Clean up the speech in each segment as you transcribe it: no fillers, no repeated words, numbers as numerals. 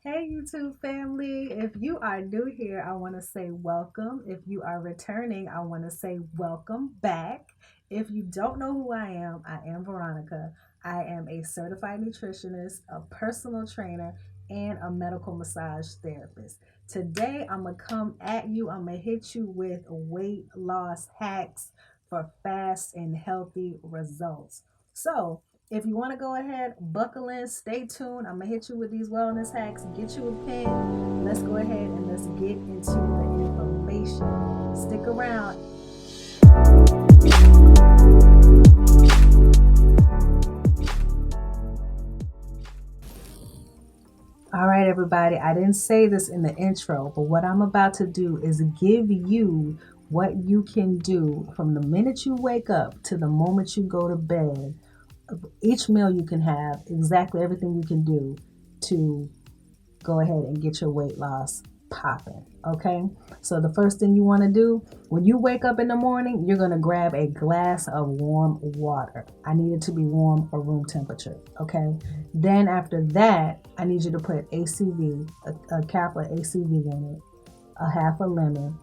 Hey, YouTube family. If you are new here, I want to say welcome. If you are returning, I want to say welcome back. If you don't know who I am Veronica. I am a certified nutritionist, a personal trainer, and a medical massage therapist. Today, I'm going to come at you. I'm going to hit you with weight loss hacks for fast and healthy results. So, if you want to go ahead, buckle in, stay tuned. I'm going to hit you with these wellness hacks. Get you a pen. Let's go ahead and let's get into the information. Stick around. All right, everybody. I didn't say this in the intro, but what I'm about to do is give you what you can do from the minute you wake up to the moment you go to bed. Each meal you can have, exactly everything you can do to go ahead and get your weight loss popping. Okay, so the first thing you want to do when you wake up in the morning, you're going to grab a glass of warm water. I need it to be warm or room temperature. Okay, then after that, I need you to put ACV, a cap of ACV in it, a half a lemon,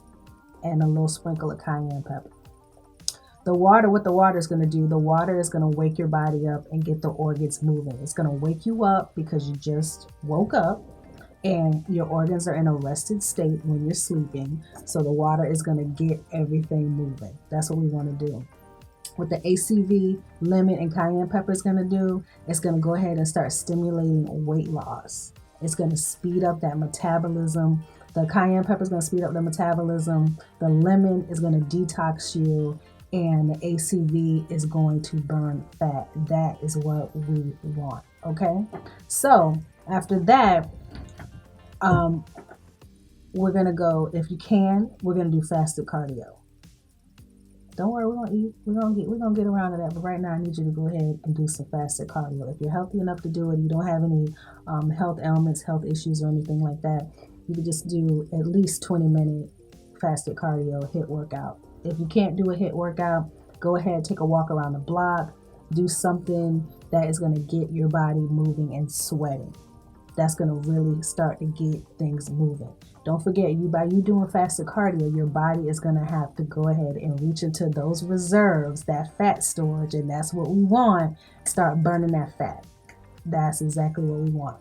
and a little sprinkle of cayenne pepper. What the water is going to do, the water is going to wake your body up and get the organs moving. It's going to wake you up because you just woke up and your organs are in a rested state when you're sleeping. So the water is going to get everything moving. That's what we want to do. What the ACV, lemon, and cayenne pepper is going to do, it's going to go ahead and start stimulating weight loss. It's going to speed up that metabolism. The cayenne pepper is going to speed up the metabolism. The lemon is going to detox you. And the ACV is going to burn fat. That is what we want. Okay. So after that, um, we're gonna go. If you can, we're gonna do fasted cardio. Don't worry, we're gonna eat. We're gonna get around to that. But right now, I need you to go ahead and do some fasted cardio. If you're healthy enough to do it, you don't have any health ailments, health issues, or anything like that, you can just do at least 20-minute fasted cardio HIIT workout. If you can't do a HIIT workout, go ahead, take a walk around the block, do something that is gonna get your body moving and sweating. That's going to really start to get things moving. Don't forget, by you doing fasted cardio, your body is going to have to go ahead and reach into those reserves, that fat storage, and that's what we want. Start burning that fat. That's exactly what we want.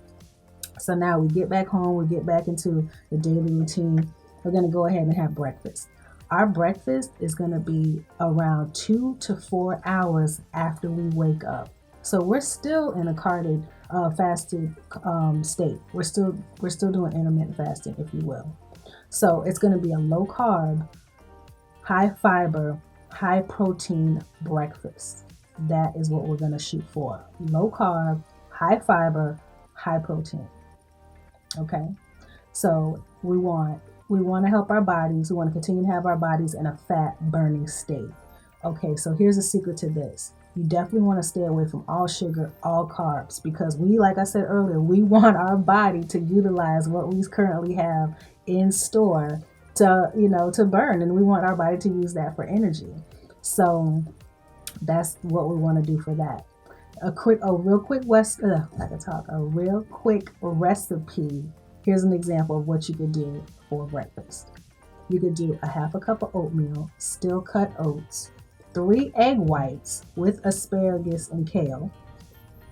So now we get back home, we get back into the daily routine. We're going to go ahead and have breakfast. Our breakfast is going to be around 2 to 4 hours after we wake up. So we're still in a fasted state. We're still doing intermittent fasting, if you will. So it's going to be a low carb, high fiber, high protein breakfast. That is what we're going to shoot for. Low carb, high fiber, high protein. Okay. So we want to help our bodies. We want to continue to have our bodies in a fat burning state. Okay, so here's a secret to this. You definitely want to stay away from all sugar, all carbs, because like I said earlier, we want our body to utilize what we currently have in store to burn, and we want our body to use that for energy. So that's what we want to do for that. A real quick recipe. Here's an example of what you could do for breakfast. You could do a half a cup of oatmeal, steel cut oats, 3 egg whites with asparagus and kale.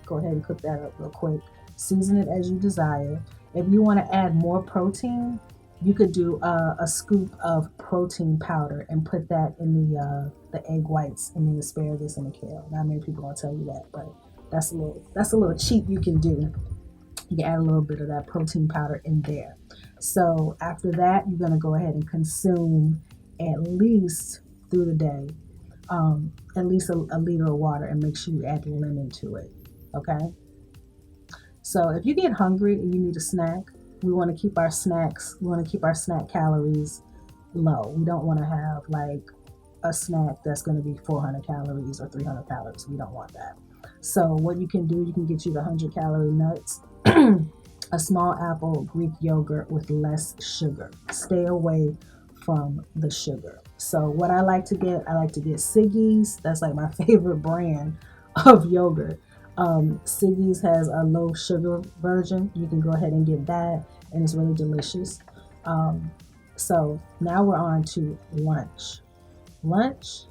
Go ahead and cook that up real quick. Season it as you desire. If you want to add more protein, you could do a scoop of protein powder and put that in the egg whites and the asparagus and the kale. Not many people are gonna tell you that, but that's a little cheat you can do. You can add a little bit of that protein powder in there. So after that, you're gonna go ahead and consume at least through the day, at least a liter of water, and make sure you add lemon to it. Okay. So if you get hungry and you need a snack, we want to keep our snack calories low. We don't want to have like a snack that's going to be 400 calories or 300 calories. We don't want that. So what you can do, you can get you the 100-calorie nuts, a small apple, Greek yogurt with less sugar. Stay away from the sugar. So what I like to get Siggi's. That's like my favorite brand of yogurt. Siggy's has a low sugar version. You can go ahead and get that, and it's really delicious. Um, so now we're on to lunch. Lunch,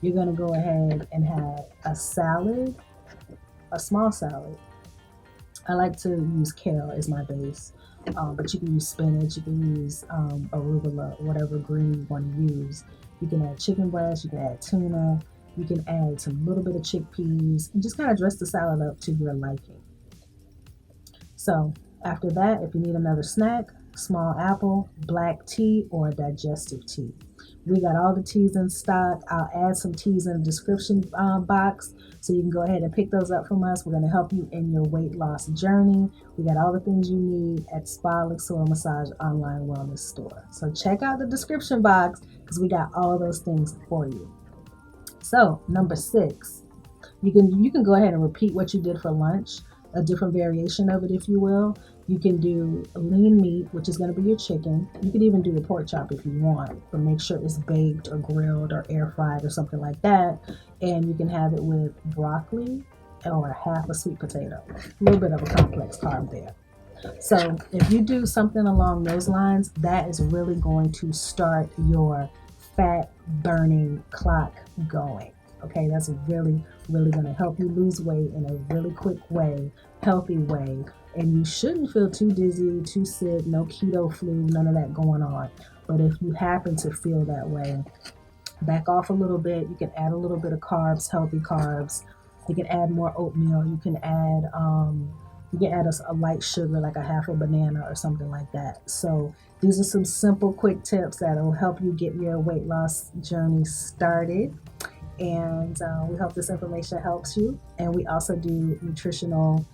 you're gonna go ahead and have a salad, a small salad. I like to use kale as my base, but you can use spinach, you can use arugula, whatever green you want to use. You can add chicken breast, you can add tuna, you can add some little bit of chickpeas, and just kind of dress the salad up to your liking. So after that, if you need another snack, small apple, black tea, or digestive tea. We got all the teas in stock. I'll add some teas in the description box so you can go ahead and pick those up from us. We're going to help you in your weight loss journey. We got all the things you need at Spa Luxor Massage online wellness store. So check out the description box because we got all those things for you. So number 6, you can go ahead and repeat what you did for lunch, a different variation of it, if you will. You can do lean meat, which is going to be your chicken. You could even do a pork chop if you want, but make sure it's baked or grilled or air fried or something like that. And you can have it with broccoli or half a sweet potato. A little bit of a complex carb there. So if you do something along those lines, that is really going to start your fat burning clock going. Okay, that's really, really going to help you lose weight in a really quick way, healthy way. And you shouldn't feel too dizzy, too sick, no keto flu, none of that going on. But if you happen to feel that way, back off a little bit. You can add a little bit of carbs, healthy carbs. You can add more oatmeal. You can add a light sugar, like a half a banana or something like that. So these are some simple, quick tips that'll help you get your weight loss journey started. And we hope this information helps you. And we also do nutritional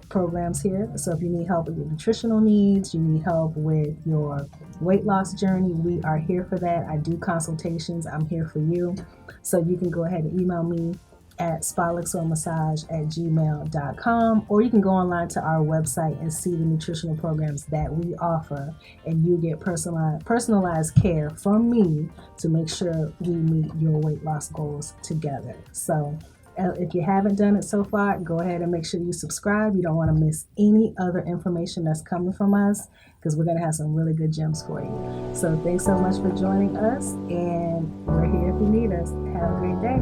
programs here. So if you need help with your nutritional needs, you need help with your weight loss journey, we are here for that. I do consultations. I'm here for you. So you can go ahead and email me at spaluxormassage@gmail.com, or you can go online to our website and see the nutritional programs that we offer, and you get personalized care from me to make sure we meet your weight loss goals together. So if you haven't done it so far, go ahead and make sure you subscribe. You don't want to miss any other information that's coming from us because we're going to have some really good gems for you. So thanks so much for joining us, and we're here if you need us. Have a great day.